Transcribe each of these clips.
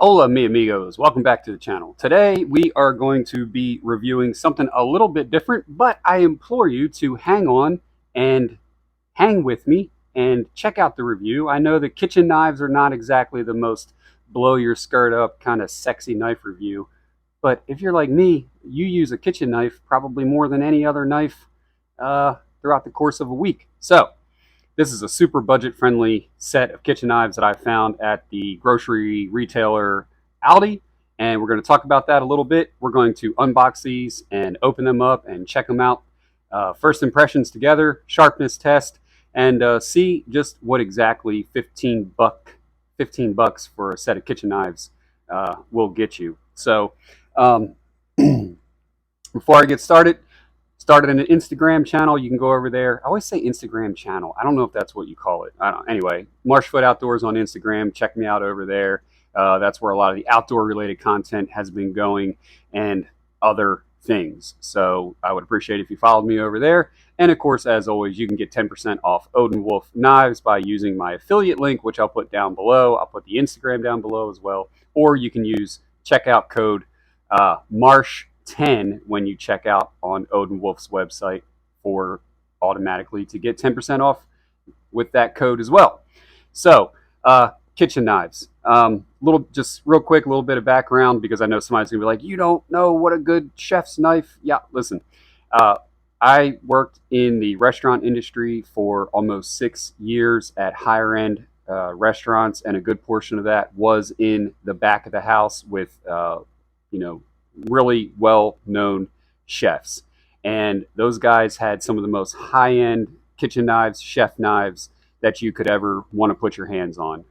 Hola, mi amigos. Welcome back to the channel. Today, we are going to be reviewing something a little bit different, but I implore you to hang on and hang with me and check out the review. I know the kitchen knives are not exactly the most blow your skirt up kind of sexy knife review, but if you're like me, you use a kitchen knife probably more than any other knife throughout the course of a week. So, this is a super budget friendly set of kitchen knives that I found at the grocery retailer Aldi. And we're going to talk about that a little bit. We're going to unbox these and open them up and check them out. First impressions together, sharpness test, and see just what exactly 15 bucks for a set of kitchen knives will get you. So um, before I get started an Instagram channel. You can go over there. I always say Instagram channel. I don't know if that's what you call it. I don't. Anyway, Marshfoot Outdoors on Instagram. Check me out over there. That's where a lot of the outdoor related content has been going and other things. So I would appreciate if you followed me over there. And of course, as always, you can get 10% off Odin Wolf knives by using my affiliate link, which I'll put down below. I'll put the Instagram down below as well. Or you can use checkout code Marsh10 when you check out on Odin Wolf's website for automatically to get 10% off with that code as well. So, kitchen knives. Just real quick, a little bit of background because I know somebody's gonna be like, "You don't know what a good chef's knife." Yeah, listen. Uh, I worked in the restaurant industry for almost 6 years at higher end restaurants, and a good portion of that was in the back of the house with, you know, really well known chefs. And those guys had some of the most high end kitchen knives, chef knives that you could ever want to put your hands on.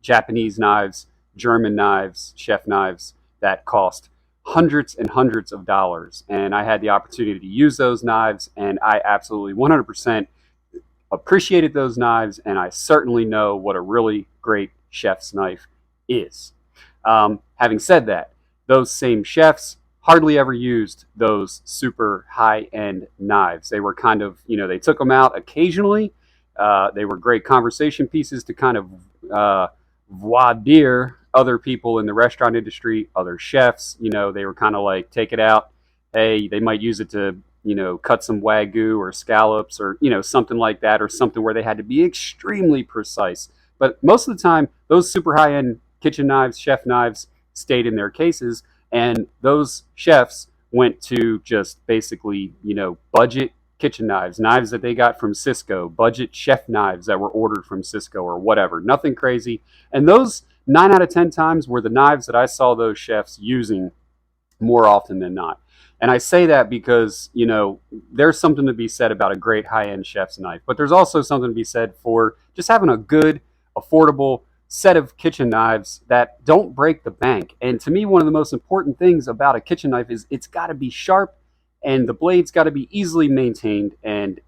Japanese knives, German knives, chef knives that cost hundreds and hundreds of dollars. And I had the opportunity to use those knives, and I absolutely 100% appreciated those knives. And I certainly know what a really great chef's knife is. Having said that, those same chefs hardly ever used those super high end knives. They were kind of, they took them out occasionally. They were great conversation pieces to kind of voir dire other people in the restaurant industry, other chefs. They were kind of like, take it out. Hey, they might use it to, cut some wagyu or scallops or, something like that, or something where they had to be extremely precise. But most of the time, those super high end kitchen knives, chef knives, stayed in their cases, and those chefs went to just basically, budget kitchen knives that they got from Cisco, budget chef knives that were ordered from Cisco or whatever, nothing crazy. And those 9 out of 10 times were the knives that I saw those chefs using more often than not. And I say that because, there's something to be said about a great high-end chef's knife, but there's also something to be said for just having a good, affordable set of kitchen knives that don't break the bank. And to me, one of the most important things about a kitchen knife is it's got to be sharp, and the blade's got to be easily maintained, and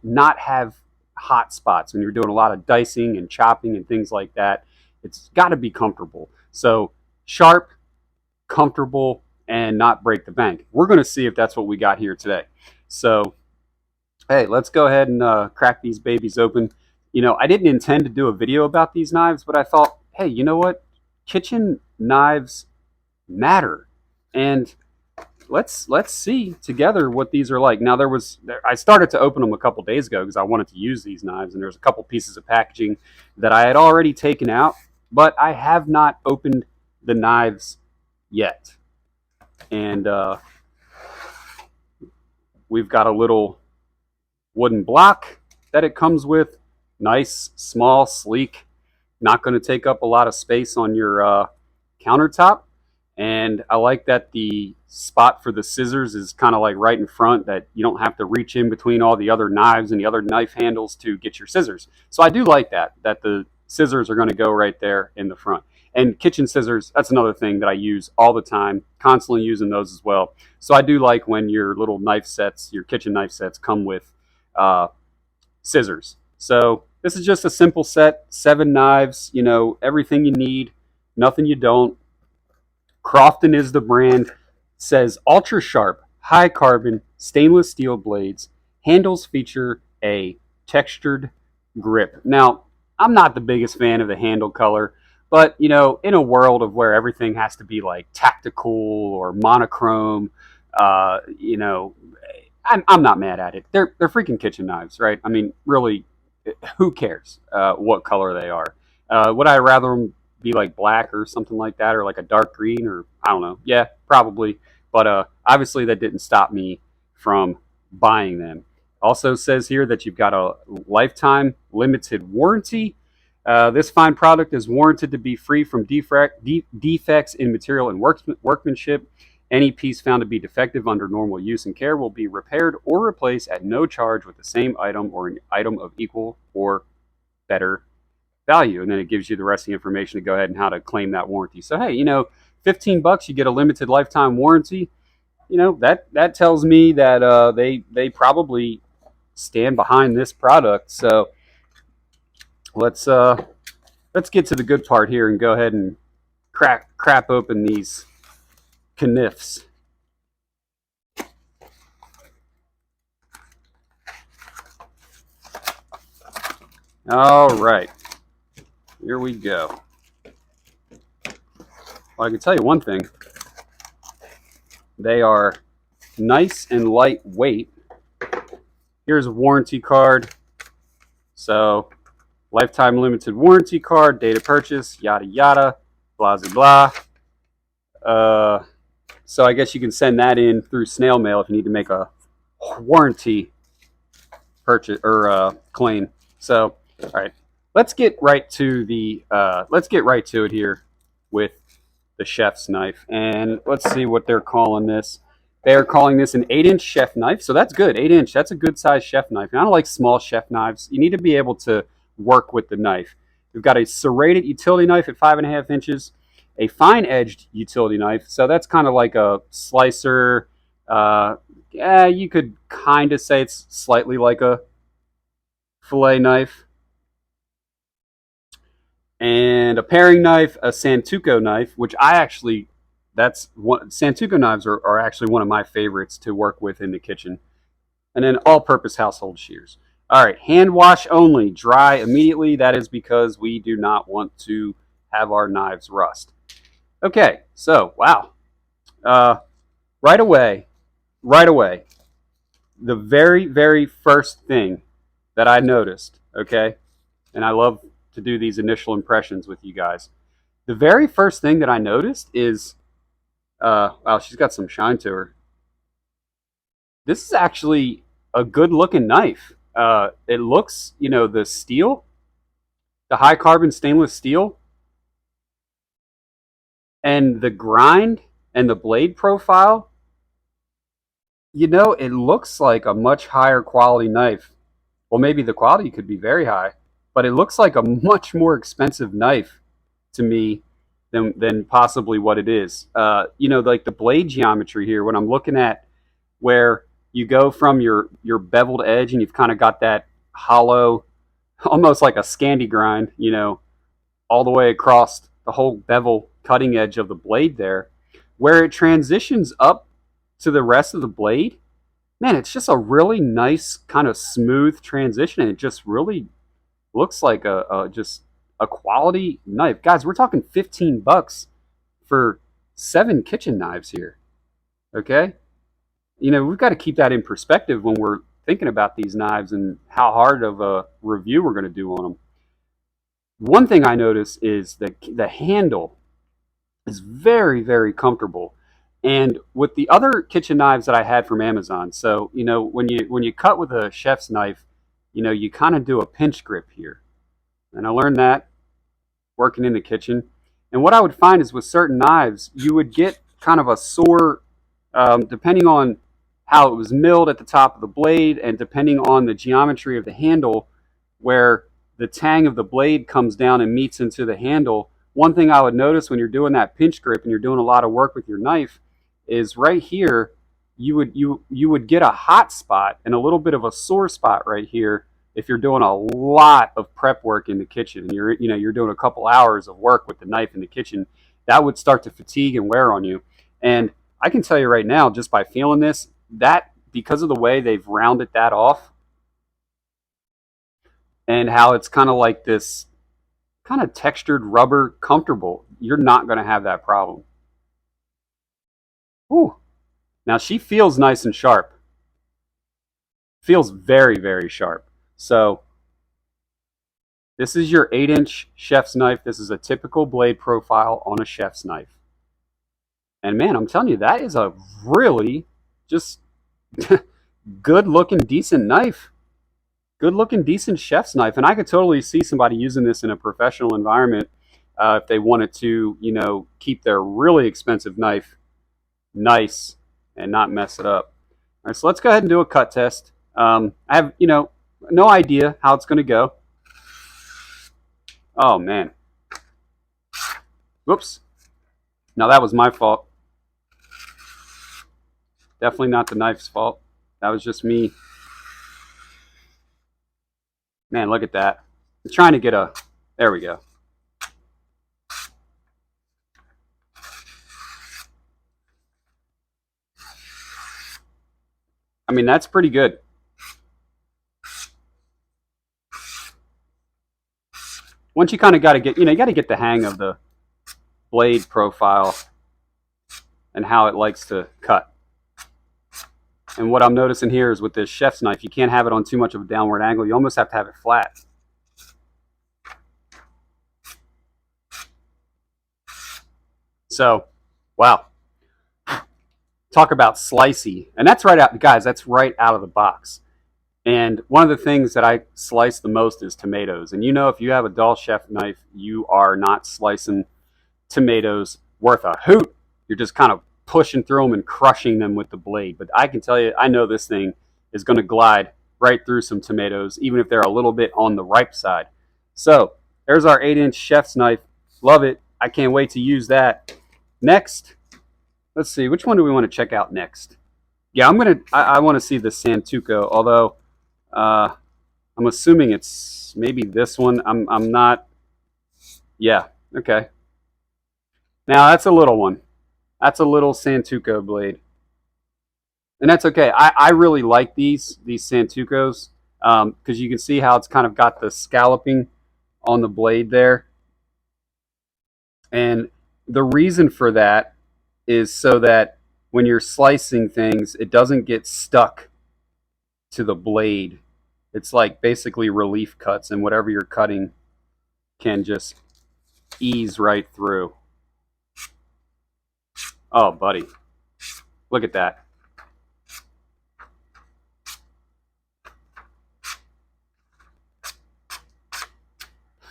not have hot spots when you're doing a lot of dicing and chopping and things like that. It's got to be comfortable. So sharp, comfortable, and not break the bank. We're going to see if that's what we got here today. So hey, let's go ahead and crack these babies open. I didn't intend to do a video about these knives, but I thought, hey, you know what? Kitchen knives matter. And let's see together what these are like. Now, I started to open them a couple days ago because I wanted to use these knives, and there's a couple pieces of packaging that I had already taken out, but I have not opened the knives yet. And we've got a little wooden block that it comes with. Nice, small, sleek, not going to take up a lot of space on your countertop. And I like that the spot for the scissors is kind of like right in front, that you don't have to reach in between all the other knives and the other knife handles to get your scissors. So I do like that the scissors are going to go right there in the front. And kitchen scissors, that's another thing that I use all the time, constantly using those as well. So I do like when your little knife sets, your kitchen knife sets, come with scissors. So this is just a simple set, 7 knives, everything you need, nothing you don't. Crofton is the brand. Says ultra sharp, high carbon, stainless steel blades. Handles feature a textured grip. Now, I'm not the biggest fan of the handle color, But in a world of where everything has to be like tactical or monochrome, uh, you know, I'm not mad at it. They're freaking kitchen knives, right? I mean, really, who cares what color they are? Would I rather them be like black or something like that, or like a dark green, or I don't know? Yeah, probably. But obviously, that didn't stop me from buying them. Also says here that you've got a lifetime limited warranty. This fine product is warranted to be free from defects in material and workmanship. Any piece found to be defective under normal use and care will be repaired or replaced at no charge with the same item or an item of equal or better value. And then it gives you the rest of the information to go ahead and how to claim that warranty. So hey, $15 you get a limited lifetime warranty. That tells me that they probably stand behind this product. So let's get to the good part here and go ahead and crap open these kniffs. All right, here we go. Well, I can tell you one thing. They are nice and lightweight. Here's a warranty card. So, lifetime limited warranty card, date of purchase, yada yada, blah blah blah. So I guess you can send that in through snail mail if you need to make a warranty purchase or claim. So, all right, let's get right to it here with the chef's knife, and let's see what they're calling this. They're calling this an 8-inch chef knife, so that's good. 8-inch, that's a good size chef knife. And I don't like small chef knives. You need to be able to work with the knife. We've got a serrated utility knife at 5.5 inches, a fine-edged utility knife, so that's kind of like a slicer. Yeah, you could kind of say it's slightly like a fillet knife. And a paring knife, a Santoku knife, which Santoku knives are actually one of my favorites to work with in the kitchen. And then all-purpose household shears. All right, hand wash only, dry immediately. That is because we do not want to have our knives rust. Okay, so wow, right away, the very first thing that I noticed. Okay, and I love to do these initial impressions with you guys. The very first thing that I noticed is, wow, she's got some shine to her. This is actually a good looking knife. It looks, the steel, the high carbon stainless steel, and the grind and the blade profile, it looks like a much higher quality knife. Well, maybe the quality could be very high, but it looks like a much more expensive knife to me than possibly what it is. Like the blade geometry here, when I'm looking at where you go from your beveled edge and you've kind of got that hollow, almost like a Scandi grind, all the way across the whole bevel cutting edge of the blade there, where it transitions up to the rest of the blade. Man, it's just a really nice kind of smooth transition, and it just really looks like just a quality knife. Guys, we're talking $15 for 7 kitchen knives here. Okay? We've got to keep that in perspective when we're thinking about these knives and how hard of a review we're going to do on them. One thing I notice is that the handle is very, very comfortable. And with the other kitchen knives that I had from Amazon, so when you cut with a chef's knife, you kind of do a pinch grip here. And I learned that working in the kitchen. And what I would find is with certain knives, you would get kind of a sore, depending on how it was milled at the top of the blade and depending on the geometry of the handle, where the tang of the blade comes down and meets into the handle. One thing I would notice when you're doing that pinch grip and you're doing a lot of work with your knife is right here, you would get a hot spot and a little bit of a sore spot right here if you're doing a lot of prep work in the kitchen and you're doing a couple hours of work with the knife in the kitchen. That would start to fatigue and wear on you. And I can tell you right now, just by feeling this, that because of the way they've rounded that off and how it's kind of like this kind of textured rubber, comfortable. You're not going to have that problem. Ooh. Now she feels nice and sharp. Feels very, very sharp. So this is your 8-inch chef's knife. This is a typical blade profile on a chef's knife. And man, I'm telling you, that is a really just good looking, decent knife. Good looking, decent chef's knife. And I could totally see somebody using this in a professional environment if they wanted to, keep their really expensive knife nice and not mess it up. All right, so let's go ahead and do a cut test. I have, no idea how it's going to go. Oh, man. Whoops. Now, that was my fault. Definitely not the knife's fault. That was just me. Man, look at that. I'm trying to get a... There we go. I mean, that's pretty good. Once you kind of got to get, you got to get the hang of the blade profile and how it likes to cut. And what I'm noticing here is with this chef's knife, you can't have it on too much of a downward angle. You almost have to have it flat. So, wow. Talk about slicey. And that's right out, guys, that's right out of the box. And one of the things that I slice the most is tomatoes. And if you have a dull chef knife, you are not slicing tomatoes worth a hoot. You're just kind of pushing through them and crushing them with the blade. But I can tell you, I know this thing is going to glide right through some tomatoes, even if they're a little bit on the ripe side. So there's our 8-inch chef's knife. Love it. I can't wait to use that. Next, let's see, which one do we want to check out next? Yeah, I want to see the Santoku, although I'm assuming it's maybe this one. I'm not. Yeah, okay. Now that's a little one. That's a little Santoku blade. And that's okay. I really like these Santokus because you can see how it's kind of got the scalloping on the blade there. And the reason for that is so that when you're slicing things, it doesn't get stuck to the blade. It's like basically relief cuts, and whatever you're cutting can just ease right through. Oh, buddy. Look at that.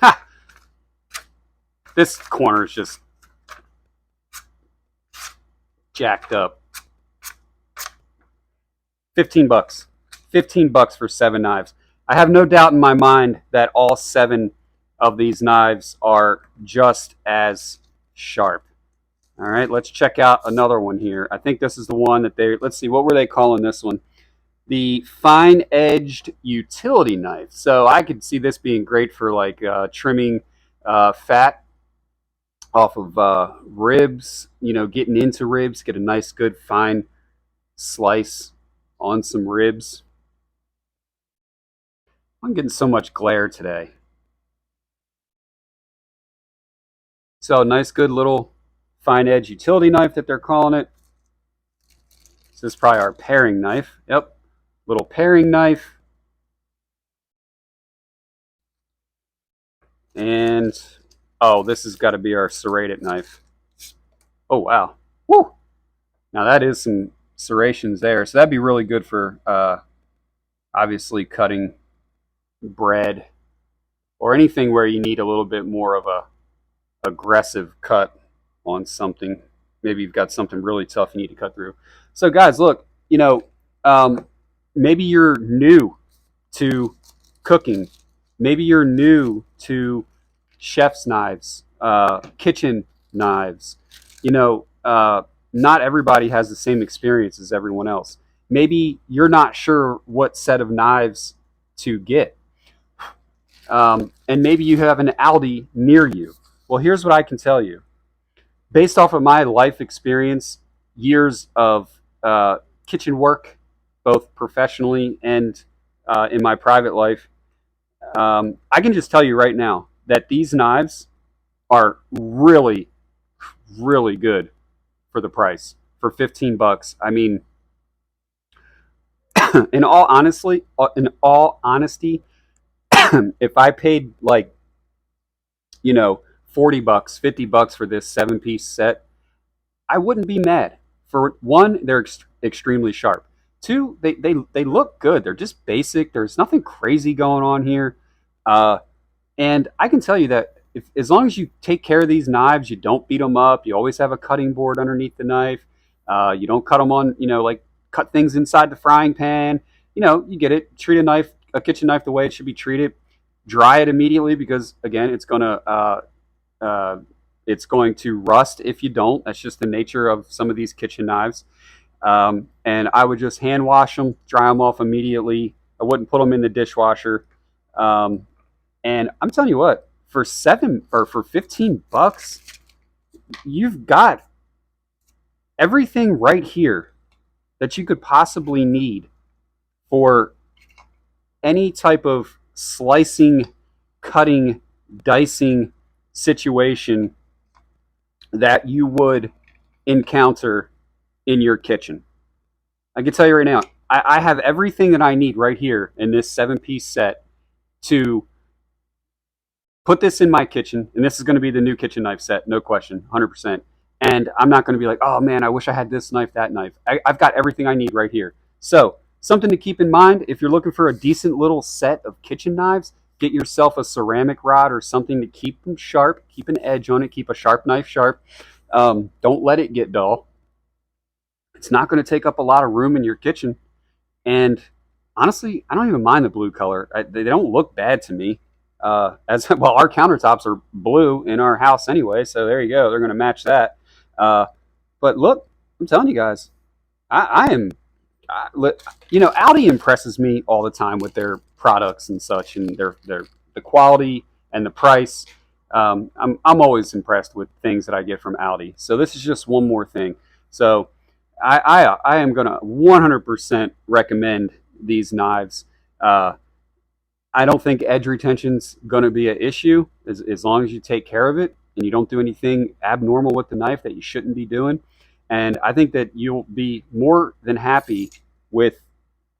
Ha! This corner is just jacked up. 15 bucks. 15 bucks for 7 knives. I have no doubt in my mind that all 7 of these knives are just as sharp. All right, let's check out another one here. I think this is the one that let's see, what were they calling this one? The fine-edged utility knife. So I could see this being great for like trimming fat off of ribs, getting into ribs, get a nice good fine slice on some ribs. I'm getting so much glare today. So nice good little fine edge utility knife that they're calling it. This is probably our paring knife. Yep, little paring knife. And oh, this has got to be our serrated knife. Oh wow, woo! Now that is some serrations there, so that'd be really good for obviously cutting bread or anything where you need a little bit more of a aggressive cut on something. Maybe you've got something really tough you need to cut through. So guys, look, maybe you're new to cooking. Maybe you're new to chef's knives, kitchen knives. Not everybody has the same experience as everyone else. Maybe you're not sure what set of knives to get. And maybe you have an Aldi near you. Well, here's what I can tell you. Based off of my life experience, years of kitchen work, both professionally and in my private life, I can just tell you right now, that these knives are really, really good for the price for 15 bucks. I mean, in all honesty, if I paid like, 40 bucks, 50 bucks for this 7-piece set, I wouldn't be mad. For one, they're extremely sharp. Two, they look good. They're just basic. There's nothing crazy going on here. Uh, and I can tell you that as long as you take care of these knives, you don't beat them up. You always have a cutting board underneath the knife. You don't cut them on, like cut things inside the frying pan. You get it. Treat a kitchen knife the way it should be treated. Dry it immediately because again, uh, it's going to rust if you don't. That's just the nature of some of these kitchen knives. And I would just hand wash them, dry them off immediately. I wouldn't put them in the dishwasher. Um, and I'm telling you what, for 15 bucks, you've got everything right here that you could possibly need for any type of slicing, cutting, dicing situation that you would encounter in your kitchen. I can tell you right now, I have everything that I need right here in this 7-piece set to put this in my kitchen, and this is going to be the new kitchen knife set, no question, 100%. And I'm not going to be like, oh man, I wish I had this knife, that knife. I've got everything I need right here. So, something to keep in mind if you're looking for a decent little set of kitchen knives, get yourself a ceramic rod or something to keep them sharp, keep an edge on it, keep a sharp knife sharp. Don't let it get dull. It's not going to take up a lot of room in your kitchen. And honestly, I don't even mind the blue color. They don't look bad to me. As well, our countertops are blue in our house anyway, so there you go. They're going to match that. Uh, but look, I'm telling you guys, I am. Audi impresses me all the time with their products and such, and their the quality and the price. I'm always impressed with things that I get from Audi. So this is just one more thing. So I am gonna 100% recommend these knives. I don't think edge retention's going to be an issue as long as you take care of it and you don't do anything abnormal with the knife that you shouldn't be doing. And I think that you'll be more than happy with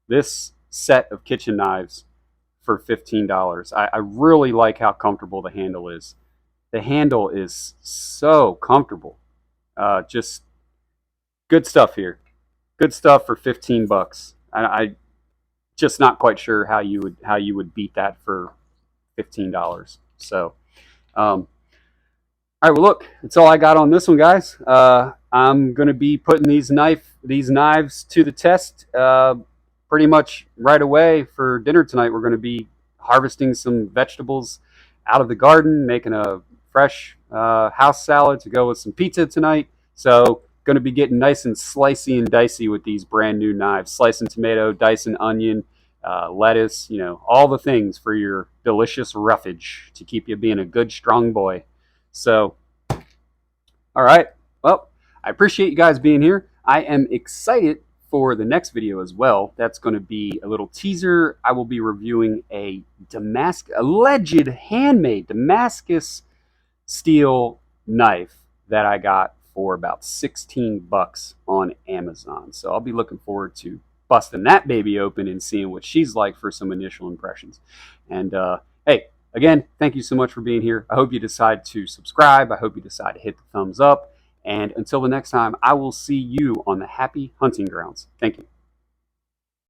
this set of kitchen knives for $15. I really like how comfortable the handle is. The handle is so comfortable. Just good stuff here. Good stuff for 15 bucks. I just not quite sure how you would beat that for $15. So, all right. Well, look, that's all I got on this one, guys. I'm gonna be putting these knives to the test pretty much right away for dinner tonight. We're gonna be harvesting some vegetables out of the garden, making a fresh house salad to go with some pizza tonight. So, going to be getting nice and slicey and dicey with these brand new knives. Slicing tomato, dicing onion, lettuce, all the things for your delicious roughage to keep you being a good, strong boy. So, all right. Well, I appreciate you guys being here. I am excited for the next video as well. That's going to be a little teaser. I will be reviewing a alleged handmade Damascus steel knife that I got for about 16 bucks on Amazon. So I'll be looking forward to busting that baby open and seeing what she's like for some initial impressions. And hey, again, thank you so much for being here. I hope you decide to subscribe. I hope you decide to hit the thumbs up. And until the next time, I will see you on the happy hunting grounds. Thank you.